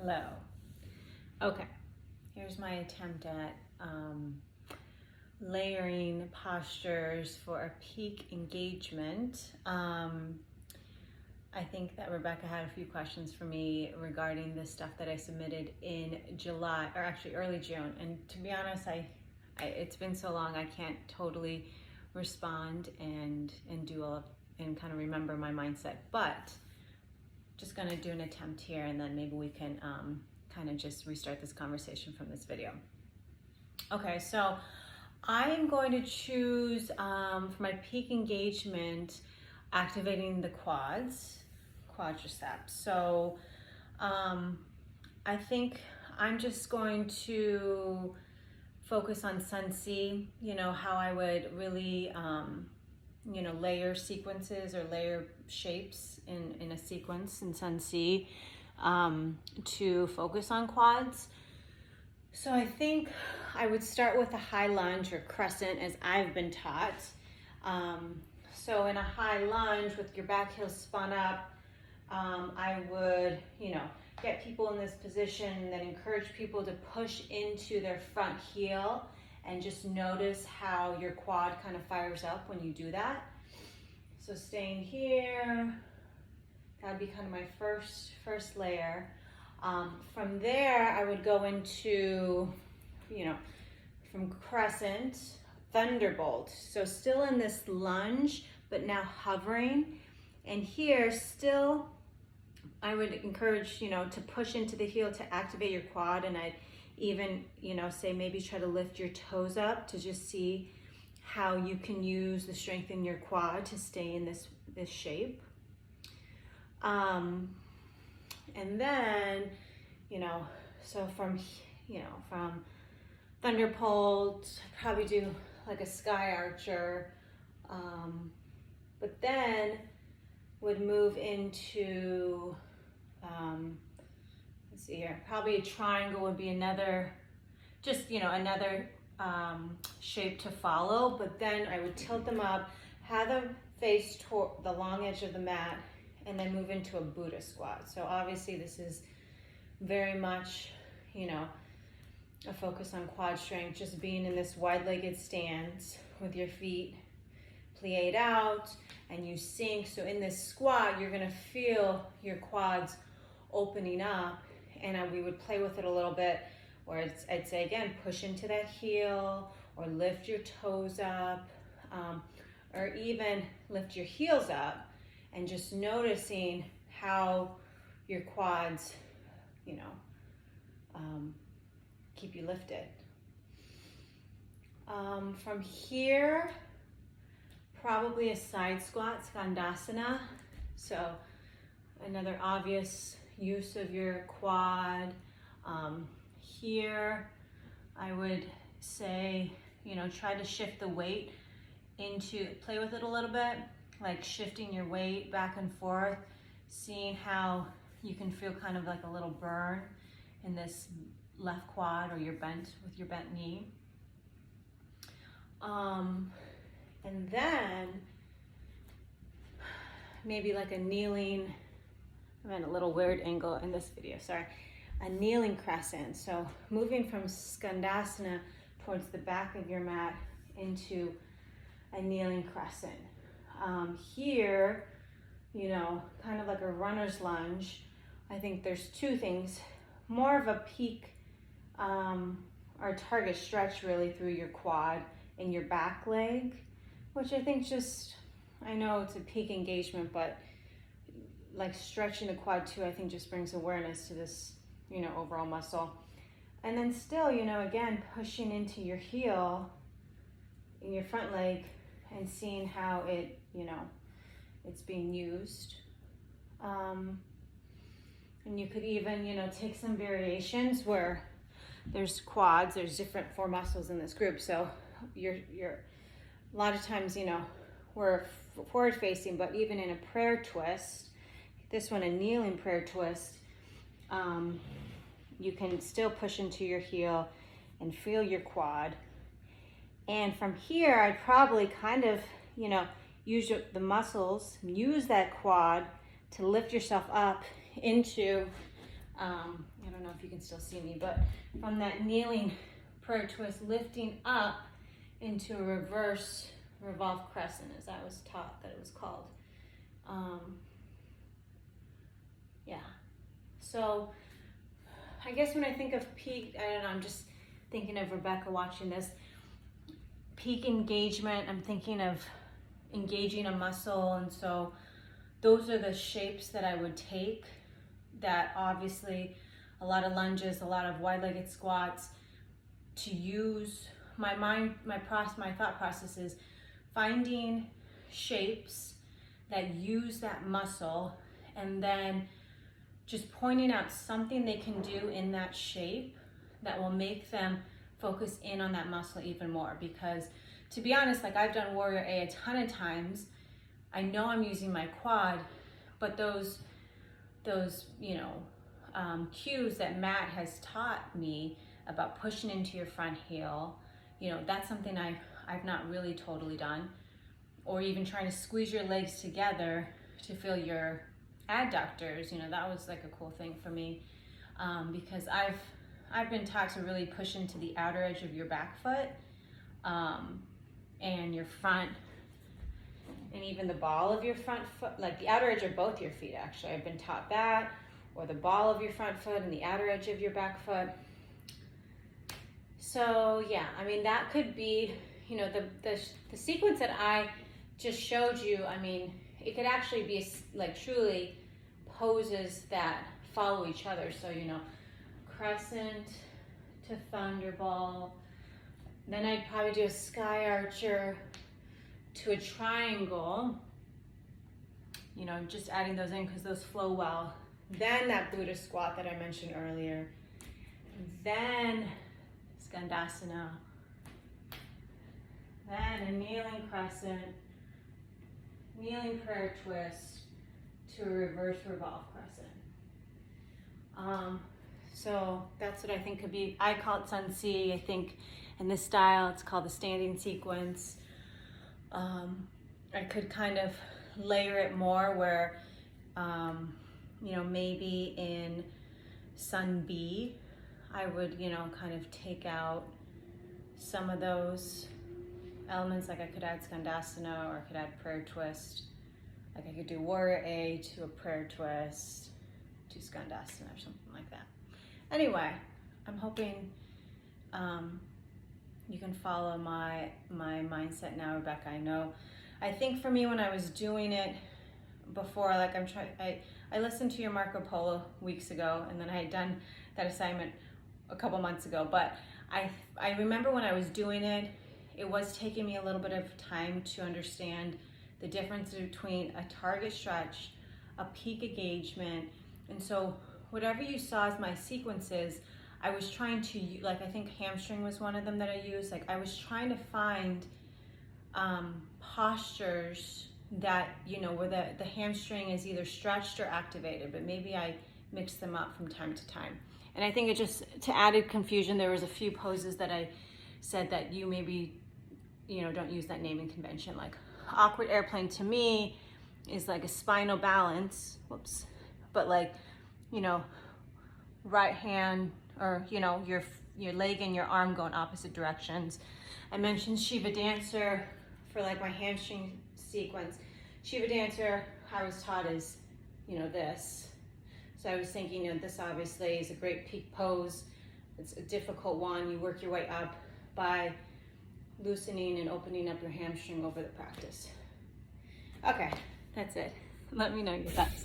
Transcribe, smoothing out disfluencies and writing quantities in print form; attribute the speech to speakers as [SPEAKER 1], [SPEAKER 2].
[SPEAKER 1] Hello. Okay, here's my attempt at layering postures for a peak engagement. I think that Rebecca had a few questions for me regarding the stuff that I submitted in July, or actually early June. And to be honest, it's been so long I can't totally respond and do all of, and kind of remember my mindset. But just gonna do an attempt here, and then maybe we can kind of just restart this conversation from this video. Okay, so I'm going to choose for my peak engagement, activating the quadriceps. So I think I'm just going to focus on Sun C, how I would really layer sequences or layer shapes in a sequence in Sun C to focus on quads. So I think I would start with a high lunge or crescent as I've been taught. So in a high lunge with your back heel spun up, I would, get people in this position and then encourage people to push into their front heel and just notice how your quad kind of fires up when you do that. So staying here, that would be kind of my first layer. From there, I would go into, from crescent, thunderbolt. So still in this lunge, but now hovering. And here still, I would encourage, to push into the heel to activate your quad. And I'd even, say maybe try to lift your toes up to just see how you can use the strength in your quad to stay in this shape. And then, so from thunderbolt, probably do like a sky archer, but then would move into, let's see here, probably a triangle would be another, just, another shape to follow, but then I would tilt them up, have them face toward the long edge of the mat, and then move into a Buddha squat. So obviously this is very much, a focus on quad strength, just being in this wide-legged stance with your feet plied out and you sink. So in this squat, you're gonna feel your quads opening up, and we would play with it a little bit, where I'd say again, push into that heel or lift your toes up, or even lift your heels up, and just noticing how your quads, keep you lifted. From here, probably a side squat, Skandasana. So another obvious use of your quad. Here, I would say, try to shift the weight play with it a little bit, like shifting your weight back and forth, seeing how you can feel kind of like a little burn in this left quad or with your bent knee. And then maybe like a kneeling, I'm at a little weird angle in this video, sorry. A kneeling crescent. So moving from Skandasana towards the back of your mat into a kneeling crescent. Here, kind of like a runner's lunge. I think there's two things. More of a peak or target stretch really through your quad and your back leg, which I think I know it's a peak engagement, but like stretching the quad too, I think just brings awareness to this, overall muscle. And then still, again, pushing into your heel in your front leg and seeing how it, it's being used. And you could even, take some variations where there's quads, there's different four muscles in this group. So you're a lot of times, we're forward facing, but even in a prayer twist, this one, a kneeling prayer twist, you can still push into your heel and feel your quad. And from here, I'd probably kind of, use the muscles, use that quad to lift yourself up into I don't know if you can still see me, but from that kneeling prayer twist, lifting up into a reverse revolve crescent, as I was taught that it was called. Yeah. So I guess when I think of peak, I don't know, I'm just thinking of Rebecca watching this. Peak engagement, I'm thinking of engaging a muscle, and so those are the shapes that I would take. That obviously a lot of lunges, a lot of wide-legged squats, to use my mind, my thought process is finding shapes that use that muscle, and then just pointing out something they can do in that shape that will make them focus in on that muscle even more. Because to be honest, like I've done Warrior A a ton of times, I know I'm using my quad, but those cues that Matt has taught me about pushing into your front heel, that's something I've not really totally done. Or even trying to squeeze your legs together to feel your adductors, that was like a cool thing for me, because I've been taught to really push into the outer edge of your back foot, and your front, and even the ball of your front foot, like the outer edge of both your feet actually. I've been taught that, or the ball of your front foot and the outer edge of your back foot. So yeah, I mean, that could be, the sequence that I just showed you, I mean, it could actually be like truly poses that follow each other. So, crescent to thunderball. Then I'd probably do a sky archer to a triangle, just adding those in because those flow well. Then that Buddha squat that I mentioned earlier. Then Skandasana. Then a kneeling crescent, kneeling prayer twist to a reverse revolve crescent. So that's what I think could be. I call it Sun C. I think in this style it's called the standing sequence. I could kind of layer it more where, maybe in Sun B, I would, kind of take out some of those elements. Like I could add Skandasana, or I could add prayer twist. Like I could do Warrior A to a prayer twist to Skandasana or something like that. Anyway, I'm hoping you can follow my mindset now, Rebecca. I think for me, when I was doing it before, like I listened to your Marco Polo weeks ago, and then I had done that assignment a couple months ago, but I remember when I was doing it, it was taking me a little bit of time to understand the difference between a target stretch, a peak engagement. And so whatever you saw as my sequences, I was trying to, like I think hamstring was one of them that I used. Like I was trying to find postures that, where the hamstring is either stretched or activated, but maybe I mixed them up from time to time. And I think it just, to added confusion, there was a few poses that I said that you maybe, don't use that naming convention. Like awkward airplane to me is like a spinal balance, whoops, but like, right hand, or, your leg and your arm go in opposite directions. I mentioned Shiva Dancer for like my hamstring sequence. Shiva Dancer, I was taught is, this. So I was thinking, this obviously is a great peak pose. It's a difficult one. You work your way up by loosening and opening up your hamstring over the practice. Okay, that's it. Let me know your thoughts.